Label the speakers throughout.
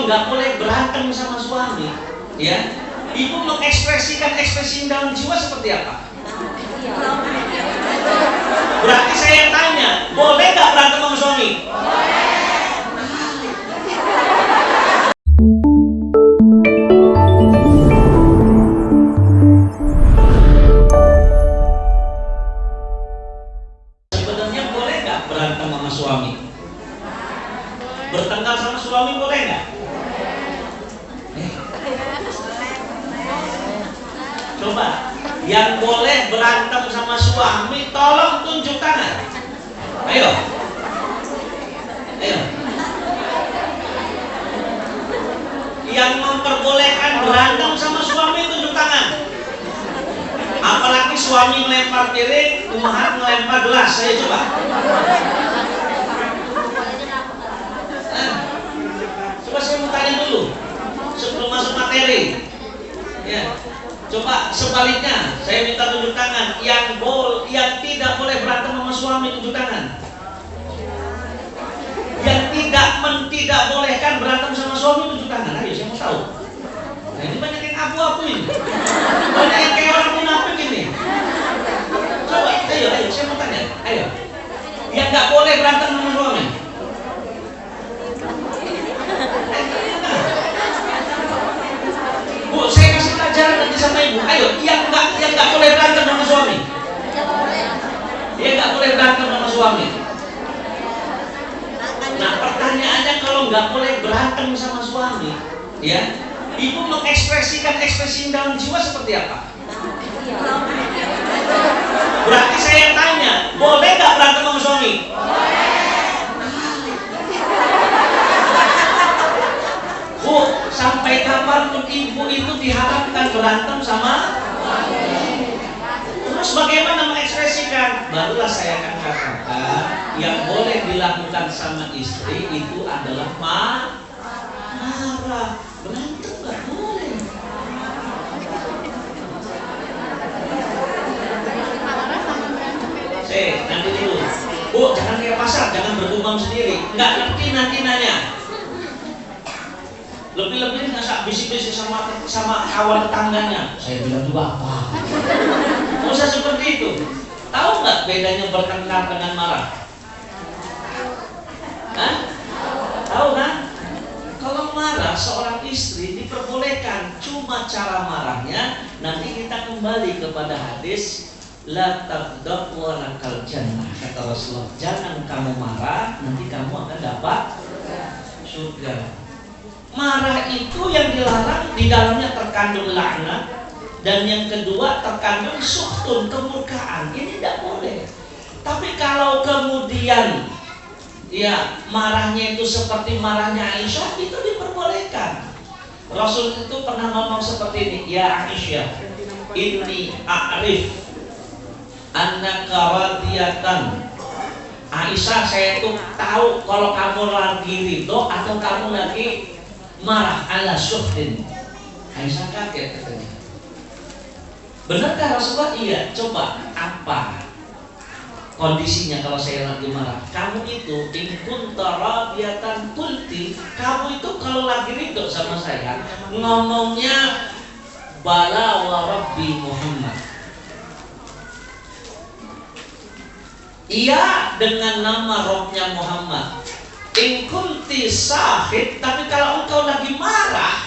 Speaker 1: kalau nggak boleh berantem sama suami, ya, ibu mengekspresikan ekspresi dalam jiwa seperti apa? Berarti saya tanya, boleh nggak berantem sama suami? Sebenarnya boleh nggak berantem sama suami? Bertengkar sama suami boleh nggak? Coba, yang boleh berantem sama suami, tolong tunjuk tangan. Ayo, ayo. Yang memperbolehkan berantem sama suami, tunjuk tangan. Apalagi suami melempar piring, kumaha melempar gelas. Saya coba. Coba saya mau tanya dulu sebelum masuk materi. Ya. Coba sebaliknya, saya minta tunjuk tangan. Yang tidak boleh berantem sama suami, tunjuk tangan. Yang tidak bolehkan berantem sama suami, tunjuk tangan. Ayo, saya mau tahu. Nah, ini banyak yang abu-abu ini. Banyak yang kayak orang munafik ini. Coba, ayo, saya mau tanya. Ayo. Yang nggak boleh berantem sama suami. Bu, saya kasih pelajaran nanti sama ibu. Ayo, yang nggak boleh berantem sama suami. Dia nggak boleh berantem sama suami. Nah, pertanyaannya kalau nggak boleh berantem sama suami, ya, ibu mengekspresikan ekspresi dalam jiwa seperti apa? Berarti saya tanya, boleh nggak berantem sama suami? Bu, sampai kapanpun ibu itu diharapkan berantem sama suami. Terus bagaimana mengekspresikan? Barulah saya akan katakan yang boleh dilakukan sama istri itu adalah marah. Berantem nggak boleh. Nanti dulu. Bu, jangan kayak pasar, jangan bergumam sendiri. Nggak ngerti nanti nanya. Lebih-lebih nggak bisik-bisik sama kawan tetangganya. Saya bilang juga apa? Nggak usah seperti itu. Tahu nggak bedanya bertengkar dengan marah? Hah? Tahu kan? Kalau marah seorang istri diperbolehkan, cuma cara marahnya nanti kita kembali kepada hadis la taghdab wa lakal jannah, kata Rasulullah. Jangan kamu marah, nanti kamu akan dapat surga. Marah itu yang dilarang, di dalamnya terkandung laknat, dan yang kedua terkandung suhtun, kemurkaan. Ini tidak boleh. Tapi kalau kemudian ya marahnya itu seperti marahnya Aisyah, itu diperbolehkan. Rasul itu pernah ngomong seperti ini, ya Aisyah, inni a'rif annaka radiyatan. Aisyah, saya itu tahu kalau kamu lagi ridho atau kamu lagi marah ala syuhdin. Aisyah kaget katanya. Benarkah Rasulullah? Iya. Coba apa kondisinya kalau saya lagi marah? Kamu itu in kunta radiyatan qulti, kamu itu kalau lagi ridho sama saya ngomongnya bala wa rabbi Muhammad. Iya, dengan nama Robnya Muhammad. In kunti sahid, tapi kalau engkau lagi marah,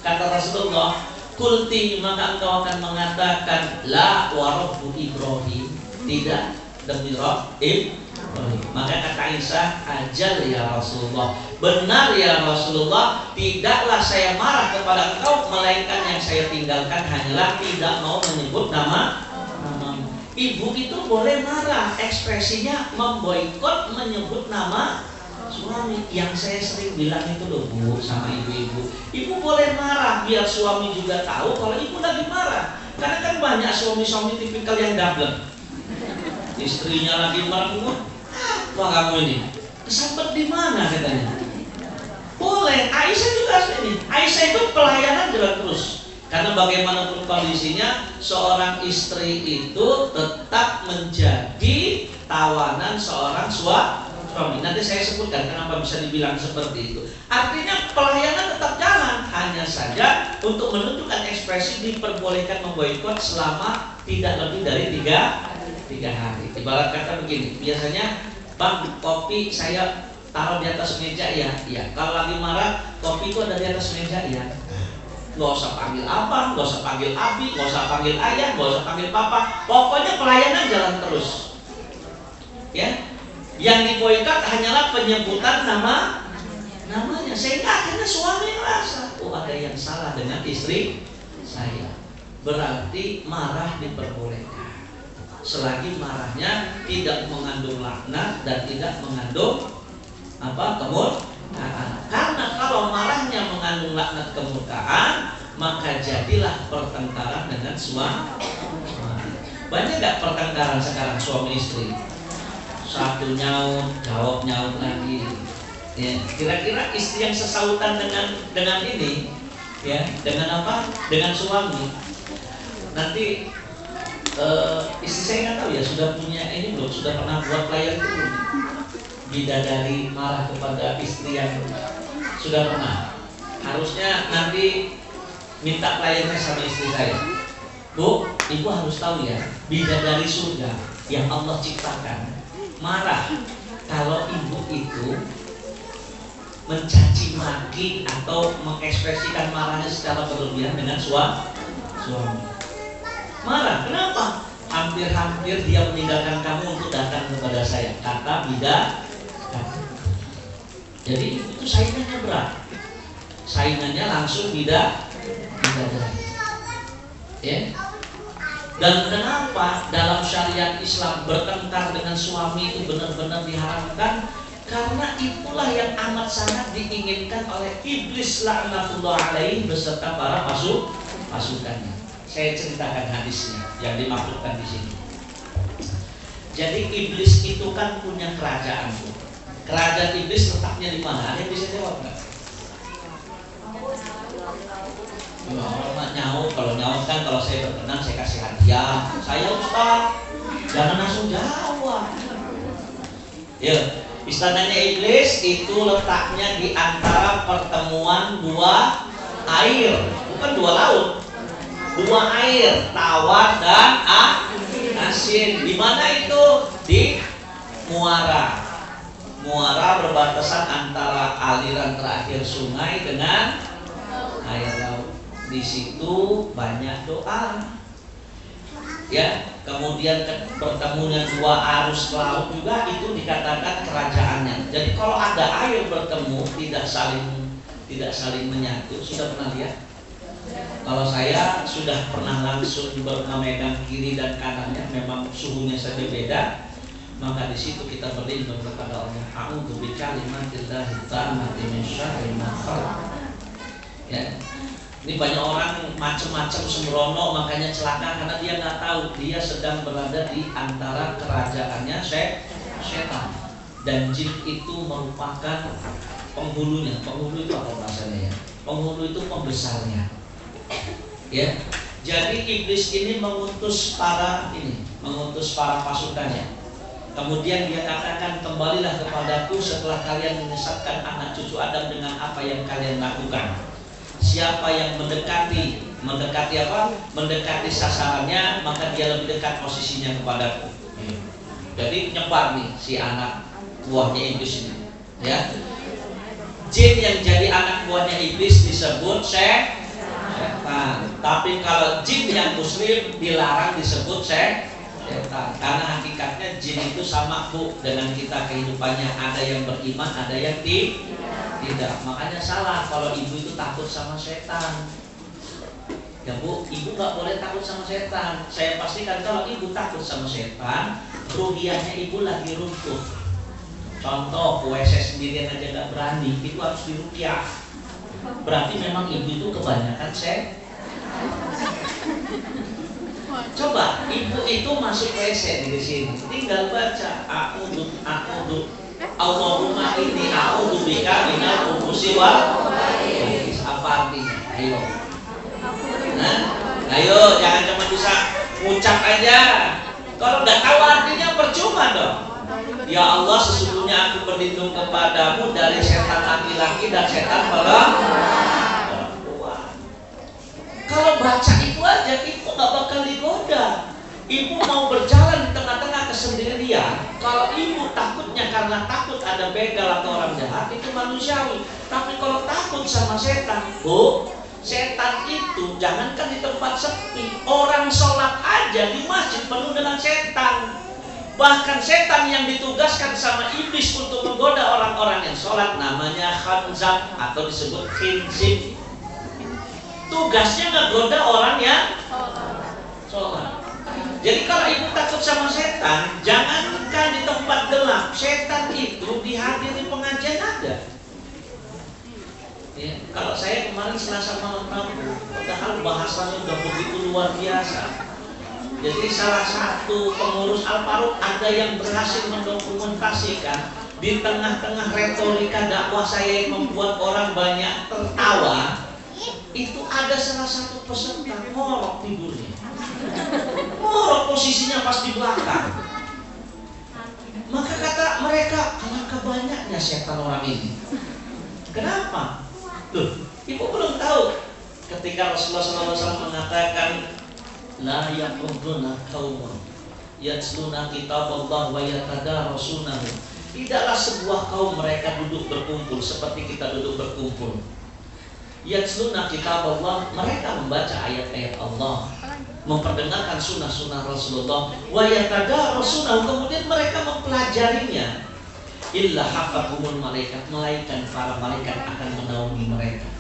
Speaker 1: kata Rasulullah, kulti, maka engkau akan mengatakan la wa rabbu Ibrahim, tidak demi Rabb Ibrahim. Maka kata Aisyah, ajal ya Rasulullah, benar ya Rasulullah, tidaklah saya marah kepada engkau, melainkan yang saya tinggalkan hanyalah tidak mau menyebut nama. Ibu itu boleh marah, ekspresinya memboikot menyebut nama suami. Yang saya sering bilang itu loh Bu, sama ibu-ibu, ibu boleh marah biar suami juga tahu kalau ibu lagi marah. Karena kan banyak suami-suami tipikal yang dablek. Istrinya lagi marah, apa kamu ini? Kesambet di mana katanya? Boleh. Aisyah juga ini. Aisyah itu pelayanan jalan terus. Karena bagaimanapun kondisinya, seorang istri itu tetap menjadi tawanan seorang suami. Nanti saya sebutkan kenapa bisa dibilang seperti itu. Artinya pelayanan hanya saja untuk menunjukkan ekspresi diperbolehkan memboikot selama tidak lebih dari tiga hari. Ibarat kata begini, biasanya bang, kopi saya taruh di atas meja ya. Iya. Kalau lagi marah, kopi itu ada di atas meja ya. Gak usah panggil abang, gak usah panggil abi, gak usah panggil ayah, gak usah panggil papa. Pokoknya pelayanan jalan terus. Ya, yang diboikot hanyalah penyebutan namanya. Sehingga akhirnya suami merasa, oh ada yang salah dengan istri saya. Berarti marah diperbolehkan, selagi marahnya tidak mengandung laknat dan tidak mengandung kemurkaan. Karena kalau marahnya mengandung laknat kemurkaan, maka jadilah pertengkaran dengan suami. Banyak gak pertengkaran sekarang suami istri? Satu nyaut, jawab nyaut lagi. Ya, kira-kira istri yang sesautan dengan ini, ya, dengan apa? Dengan suami. Nanti istri saya nggak tahu ya, sudah punya ini belum? Sudah pernah buat layar itu belum? Bidadari marah kepada istri yang sudah pernah. Harusnya nanti minta layarnya sama istri saya. Bu, ibu harus tahu ya, bidadari surga yang Allah ciptakan marah kalau ibu itu mencaci maki atau mengekspresikan marahnya secara berlebihan dengan suami. Marah, kenapa? Hampir-hampir dia meninggalkan kamu untuk datang kepada saya, kata bidadari. Jadi itu saingannya berat. Saingannya langsung bidadari. Ya. Dan kenapa dalam syariat Islam bertengkar dengan suami itu benar-benar diharamkan? Karena itulah yang amat sangat diinginkan oleh iblis laknatullah alaihi beserta para pasukannya. Saya ceritakan hadisnya yang dimaksudkan di sini. Jadi iblis itu kan punya kerajaan, Bu. Kerajaan iblis letaknya di mana? Ada yang bisa jawab nggak? Nyaut, kalau nyaut kan kalau saya berkenan saya kasih hadiah. Saya Ustaz, jangan langsung jawab. Ya, istananya iblis itu letaknya di antara pertemuan dua air, bukan dua laut. Dua air, tawar dan asin. Di mana itu? Di muara. Muara berbatasan antara aliran terakhir sungai dengan air laut. Di situ banyak doa. Ya, kemudian bertemunya dua arus laut juga itu dikatakan kerajaannya. Jadi kalau ada air bertemu tidak saling menyatu, sudah pernah lihat? Kalau saya sudah pernah langsung memegang kiri dan kanannya, memang suhunya saja beda. Maka di situ kita berlindung kepada Allah. A'udzu bikalimatillahi tammati min syarri ma khalaq. Ya. Ini banyak orang macam-macam sembrono, makanya celaka karena dia nggak tahu dia sedang berada di antara kerajaannya setan. Dan jin itu merupakan penghulunya. Penghulu itu apa bahasanya ya? Penghulu itu pembesarnya. Ya. Jadi iblis ini mengutus para pasukannya. Kemudian dia katakan, kembalilah kepadaku setelah kalian menyesatkan anak cucu Adam dengan apa yang kalian lakukan. Siapa yang mendekati apa? Mendekati sasarannya, maka dia lebih dekat posisinya kepadaku. Jadi nyebar nih si anak buahnya iblis ini. Ya. Jin yang jadi anak buahnya iblis disebut setan. Tapi kalau jin yang muslim dilarang disebut setan. Karena hakikatnya jin itu sama, Bu, dengan kita kehidupannya. Ada yang beriman, ada yang tidak. Makanya salah kalau ibu itu takut sama setan. Ya Bu, ibu gak boleh takut sama setan. Saya pastikan kalau ibu takut sama setan, ruhiahnya ibu lagi runtuh. Contoh, WC sendirian aja gak berani, itu harus diruqyah. Berarti memang ibu itu kebanyakan setan. Coba ibu itu masuk WC di sini, tinggal baca a'udzu Allahumma inni a'udzu bika minal khubuthi wal khaba'ith. Apa artinya? Ayo. Nah, ayo jangan cuma bisa ngucap aja. Kalau nggak tahu artinya percuma dong. Ya Allah, sesungguhnya aku berlindung kepadamu dari setan laki-laki dan setan perempuan. ada begal atau orang jahat itu manusiawi. Tapi kalau takut sama setan, Bu, setan itu jangankan di tempat sepi, orang sholat aja di masjid penuh dengan setan. Bahkan setan yang ditugaskan sama iblis untuk menggoda orang-orang yang sholat namanya khanzab atau disebut khinzib. Tugasnya menggoda orang yang sholat. Jadi kalau ibu takut sama setan, jangankan di tempat gelap, setan itu dihadiri pengajian ada. Ya, kalau saya kemarin Selasa malam Rabu, padahal bahasanya udah begitu luar biasa. Jadi salah satu pengurus Al-Faruq ada yang berhasil mendokumentasikan di tengah-tengah retorika dakwah saya yang membuat orang banyak tertawa. Itu ada salah satu peserta ngorok tidurnya. Ngorok posisinya pas di belakang. Maka kata mereka, alangkah banyaknya setan orang ini. Kenapa? Loh, ibu belum tahu ketika Rasulullah SAW mengatakan la yaquduna qaumun yatluna kitaballah wa yatadarasunahu. Tidaklah sebuah kaum mereka duduk berkumpul seperti kita duduk berkumpul. Yatluna kitaballah, mereka membaca ayat-ayat Allah, memperdengarkan sunnah-sunnah Rasulullah, wa yatadarasunahu, kemudian mereka mempelajarinya. Illa hafakumul malaikat, para malaikat akan menaungi mereka.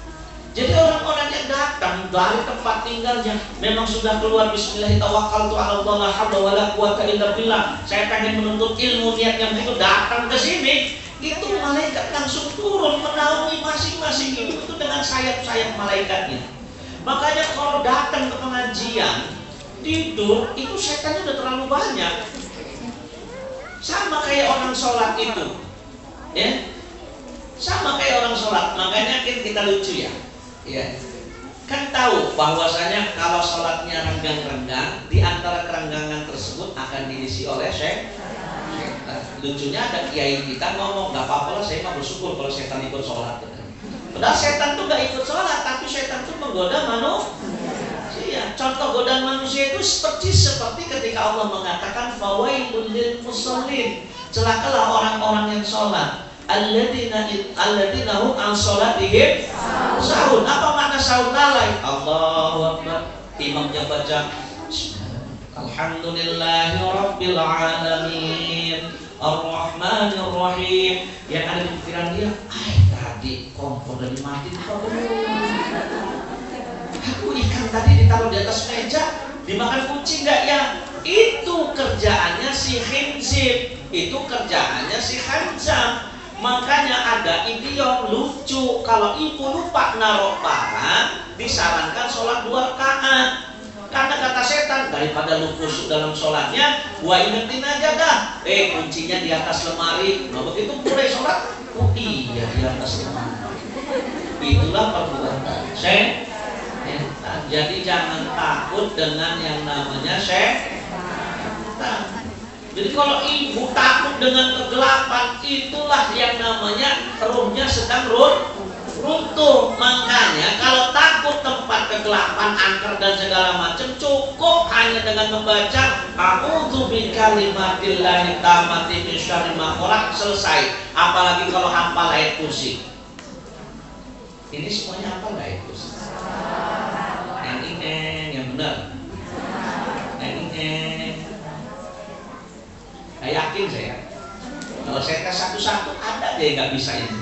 Speaker 1: Jadi orang-orang yang datang dari tempat tinggalnya memang sudah keluar bismillah tawakkaltu 'ala Allah la haula wala quwata illa billah. Saya pengen menuntut ilmu, niatnya begitu, datang ke sini, itu malaikat langsung turun menaungi masing-masing itu dengan sayap-sayap malaikatnya. Makanya kalau datang ke pengajian tidur itu setannya udah terlalu banyak. Sama kayak orang sholat itu, ya, sama kayak orang sholat. Makanya kita lucu ya. Ya, kan tahu bahwasanya kalau sholatnya renggang-renggang, di antara kerenggangan tersebut akan diisi oleh setan. Lucunya ada kiai kita ngomong, nggak apa-apa lah, saya mah bersyukur kalau setan ikut sholat. Padahal setan tuh nggak ikut sholat, tapi setan tuh menggoda manusia. Contoh godaan manusia itu seperti ketika Allah mengatakan fawailul lil musallin, celakalah orang-orang yang sholat. Alladzina hum an sholatihim sahun. Apa makna sahun lalai? Allahu Akbar. Imamnya baca Alhamdulillahi Rabbil Alamin Ar-Rahmanir Rahim. Yang ada di pikiran dia, tadi kompor dari mati aku ikan tadi ditaruh di atas meja dimakan kucing nggak ya? Itu kerjaannya si khinzib, itu kerjaannya si khanzab. Makanya ada idiom lucu, kalau ibu lupa naruh barang disarankan sholat 2 rakaat. Karena kata setan, daripada lu kusuk dalam sholatnya, gua ingetin aja dah, kuncinya di atas lemari. Nah begitu mulai sholat, oh iya di atas lemari. Itulah perbuatan setan. Jadi jangan takut dengan yang namanya setan. Jadi kalau ibu takut dengan kegelapan, itulah yang namanya ruhnya sedang runtuh. Makanya kalau takut tempat kegelapan, angker dan segala macam, cukup hanya dengan membaca a'udzu bikalimatillahi tammati min syarri ma khalaq, selesai. Apalagi kalau hafal ayat kursi. Ini semuanya hafal ayat kursi. Yang benar. Saya yakin saya. Kalau saya tes satu-satu ada deh nggak bisa ini.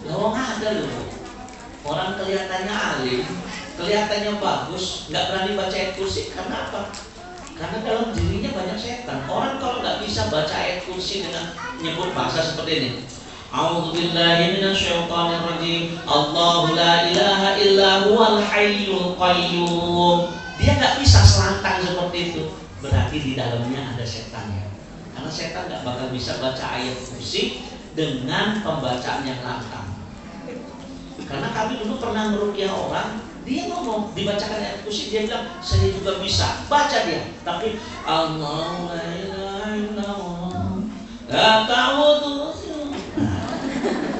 Speaker 1: Lawang ada loh. Orang kelihatannya alim, kelihatannya bagus, nggak berani baca ayat kursi. Karena apa? Karena dalam dirinya banyak setan. Orang kalau nggak bisa baca ayat kursi dengan nyebut bahasa seperti ini, A'udzubillahi minasyaitonirrajim. Allahu la ilaha illa huwal hayyul qayyum. Dia nggak bisa selantang seperti itu. Berarti di dalamnya ada setannya. Karena setan nggak bakal bisa baca ayat kursi dengan pembacaan yang lantang. Karena kami dulu pernah meruqyah orang, dia ngomong dibacakan ayat kursi, dia bilang saya juga bisa. Baca dia, tapi Allahu la ilaha illa huwa la ta'udzu.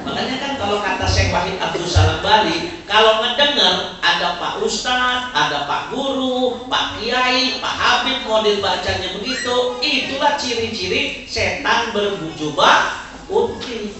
Speaker 1: Makanya kan kalau kata Syekh Wahid Abdul Salam Bali, kalau mendengar ada Pak Ustadz, ada Pak Guru, Pak Kiai, Pak Habib, model bacanya begitu. Itulah ciri-ciri setan berjubah putih.